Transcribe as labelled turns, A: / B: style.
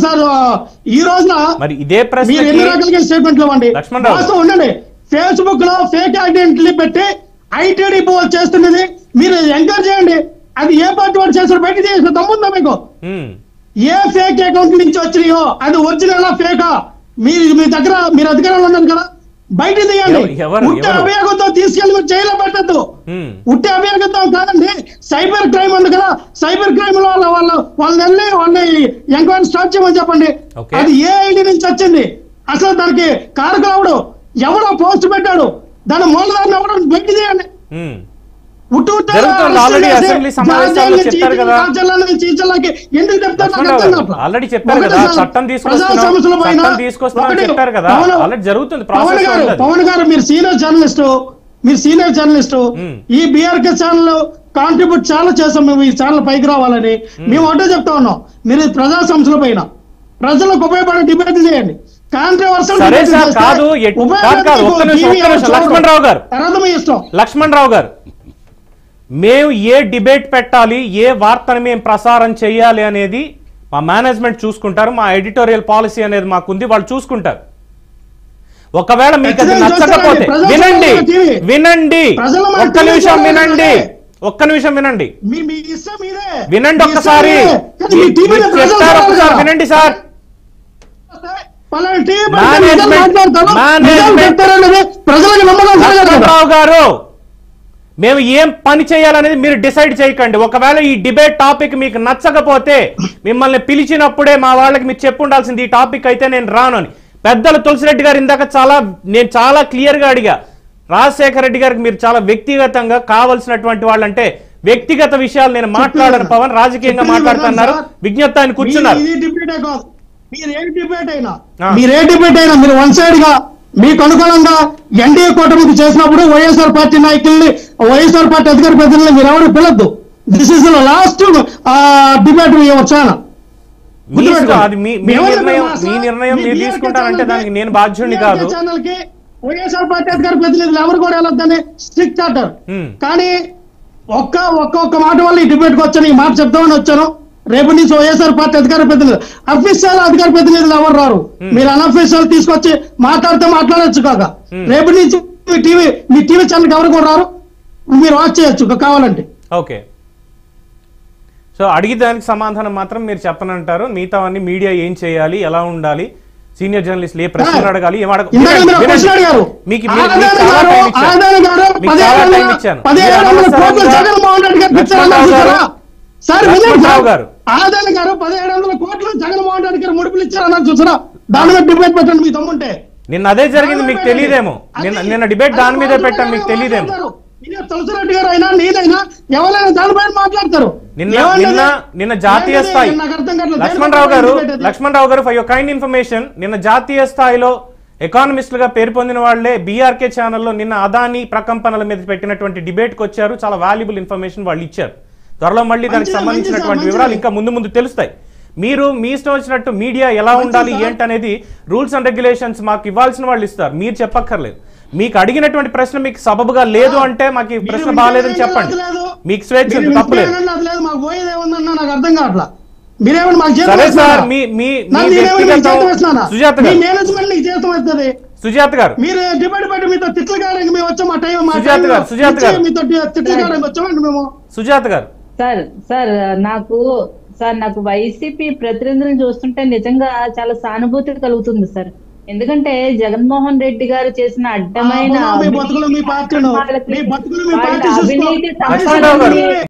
A: Sir ఈ రోజున
B: మరి ఇదే ప్రశ్న
A: మీరు ఎన్ని రకాలుగా స్టేట్మెంట్లు ఇవ్వండి. వాస్తవం ఉండండి. ఫేస్బుక్ లో ఫేక్ ఐడెంటిటీ పెట్టి ఐటీడీ పోల్ చేస్తున్నది మీరు ఎంకరేజ్ చేయండి. అది ఏ పార్టీ వాడు చేస్తారు బయట చేసిన తమ్ముందా మీకు? ఏ ఫేక్ అకౌంట్ నుంచి వచ్చినాయో అది ఒరిజినల్ ఫేకా మీ దగ్గర మీరు అధికారంలో ఉన్నారు కదా, బయట తీయండి. ఉట్టి అభియోగంతో తీసుకెళ్లి మీరు జైల్లో పెట్టద్దు. ఉట్టి అభియోగంతో కాదండి, సైబర్ క్రైమ్ ఉంది కదా, సైబర్ క్రైమ్ లో వాళ్ళని ఎంక్వైరీ స్టార్ట్ చేయమని చెప్పండి. అది ఏ ఐడి నుంచి వచ్చింది, అసలు దానికి కారకుడు ఎవడో పోస్ట్ పెట్టాడు, దాని మూలధారణ ఎవడో బయట తీయండి.
B: ఆల్రెడీ చెప్పారు కదా, చట్టం చెప్పారు కదా, ఆల్రెడీ జరుగుతుంది.
A: పవన్ గారు మీరు సీనియర్ జర్నలిస్టు, ఈ బీఆర్కే ఛానల్ కాంట్రిబ్యూట్ చాలా చేస్తాం మేము ఈ ఛానల్ పైకి రావాలని. మేము అంటే చెప్తా ఉన్నాం, మీరు ప్రజా సంస్థల పైన ప్రజలకు ఉపయోగపడే డిబేట్ చేయండి.
B: లక్ష్మణ్ రావు గారు, మేము ఏ డిబేట్ పెట్టాలి, ఏ వార్తను మేము ప్రసారం చేయాలి అనేది మా మేనేజ్మెంట్ చూసుకుంటారు. మా ఎడిటోరియల్ పాలసీ అనేది మాకుంది, వాళ్ళు చూసుకుంటారు. ఒకవేళ మీకు అది నచ్చకపోతే వినండి ఒక్క నిమిషం వినండి ఒక్కసారి వినండి సార్. రావు గారు, మేము ఏం పని చేయాలనేది మీరు డిసైడ్ చేయకండి. ఒకవేళ ఈ డిబేట్ టాపిక్ మీకు నచ్చకపోతే మిమ్మల్ని పిలిచినప్పుడే మా వాళ్ళకి మీరు చెప్పు ఉండాల్సింది, ఈ టాపిక్ అయితే నేను రాను అని. పెద్దలు తులసిరెడ్డి గారు ఇందాక నేను చాలా క్లియర్ గా అడిగా, రాజశేఖర రెడ్డి గారికి మీరు చాలా వ్యక్తిగతంగా కావాల్సినటువంటి వాళ్ళంటే వ్యక్తిగత విషయాలు నేను మాట్లాడను, పవన్ రాజకీయంగా మాట్లాడుతున్నారు, విజ్ఞప్తి ఆయన కూర్చున్నారు.
A: మీరు ఏ డిబేట్ అయినా మీరు వన్ సైడ్ గా మీకు అనుకూలంగా ఎన్డీఏ కూటమికి చేసినప్పుడు వైఎస్ఆర్ పార్టీ నాయకుల్ని, వైఎస్ఆర్ పార్టీ అధికార ప్రతినిధులు మీరు ఎవరు పిలద్దు. దిస్ ఇస్ లాస్ట్ డిబేట్ వచ్చాను.
B: నేను బాధ్యుడిని కాదు.
A: ఛానల్ కి వైఎస్ఆర్ పార్టీ అధికార ప్రతినిధులు ఎవరు కూడా వెళ్ళొద్దని స్ట్రిక్ట్ ఆర్డర్. కానీ ఒక్క మాట వల్ల ఈ డిబేట్ కి వచ్చాను, ఈ మాట చెప్తామని వచ్చాను. రేపు నుంచి వైఎస్ఆర్ పార్టీ అధికార ప్రతినిధులు, అఫీషియల్ అధికార ప్రతినిధులు ఎవరు రారు. మీరు అన్అఫీషియల్ తీసుకొచ్చి మాట్లాడితే మాట్లాడచ్చు కాక. రేపు నుంచి మీ టీవీ ఛానల్ ఎవరు కూడా రారు, మీరు వాచ్ చేయొచ్చు కావాలంటే.
B: ఓకే, సో అడిగి దానికి సమాధానం మాత్రం మీరు చెప్పనంటారు. మిగతా అన్ని మీడియా ఏం చేయాలి, ఎలా ఉండాలి, సీనియర్ జర్నలిస్టులు ఏ ప్రశ్నలు అడగాలి,
A: ఆదాని గారు 1700 కోట్లు జగన్మోహన్ రెడ్డి గారు ముడుపులు ఇచ్చారన్నారు చూసారా, దాని మీద డిబేట్ పెట్టండి మీ తమ్ముంటే.
B: నిన్న అదే జరిగింది, మీకు తెలియదేమో. నిన్న డిబేట్ దాని మీదే పెట్టాం, మీకు తెలియదేమో.
A: తులసిరెడ్డి గారు అయినా నేనైనా ఎవరైనా దానిపైన మాట్లాడతారు.
B: నిన్న జాతీయ స్థాయి లక్ష్మణ్ రావు గారు ఫర్ యువర్ కైండ్ ఇన్ఫర్మేషన్, నిన్న జాతీయ స్థాయిలో ఎకానమిస్టులుగా పేరు పొందిన వాళ్లే బీఆర్కే ఛానల్లో నిన్న అదానీ ప్రకంపనల మీద పెట్టినటువంటి డిబేట్ కు వచ్చారు. చాలా వాల్యుబుల్ ఇన్ఫర్మేషన్ వాళ్ళు ఇచ్చారు. త్వరలో మళ్ళీ దానికి సంబంధించినటువంటి వివరాలు ఇంకా ముందు ముందు తెలుస్తాయి. మీరు మీ ఇష్టం వచ్చినట్టు మీడియా ఎలా ఉండాలి ఏంటనేది రూల్స్ అండ్ రెగ్యులేషన్స్ మాకు ఇవ్వాల్సిన వాళ్ళు ఇస్తారు, మీరు చెప్పక్కర్లేదు. మీకు అడిగినటువంటి ప్రశ్న మీకు సబబుగా లేదు అంటే మాకు ప్రశ్న బాగాలేదని చెప్పండి, మీకు స్వేచ్ఛ తప్పలేదు. సుజాత గారు
C: నాకు వైసీపీ ప్రతినిధులను చూస్తుంటే నిజంగా చాలా సానుభూతి కలుగుతుంది సార్. ఎందుకంటే జగన్మోహన్ రెడ్డి గారు చేసిన అడ్డమైన అవినీతి